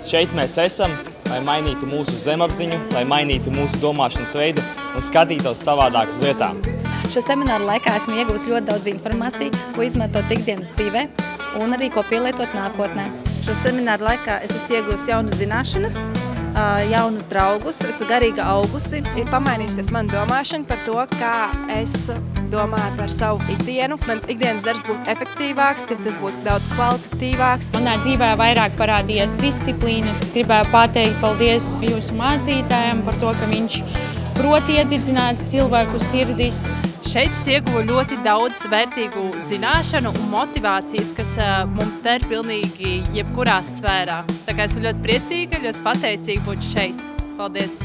Šeit mēs esam, lai mainītu mūsu zemapziņu, lai mainītu mūsu domāšanas veidu un skatītos savādāk uz lietām. Šo semināru laikā esmu ieguvusi ļoti daudz informāciju, ko izmantot ikdienas dzīvē un arī ko pielietot nākotnē. Šo semināru laikā es esmu ieguvusi jaunas zināšanas, jaunus draugus, esmu garīga augusi. Ir pamainījusies mana domāšana par to, kā es domāju par savu ikdienu. Mans ikdienas darbs būtu efektīvāks, ka tas būtu daudz kvalitatīvāks. Manā dzīvē vairāk parādījās disciplīnas. Gribēju pateikt paldies jūsu mācītājiem par to, ka viņš prot iedidzināt cilvēku sirdis. Šeit es ieguvu ļoti daudz vērtīgu zināšanu un motivācijas, kas mums der pilnīgi jebkurā sfērā. Tā kā esmu ļoti priecīga, ļoti pateicīga būt šeit. Paldies!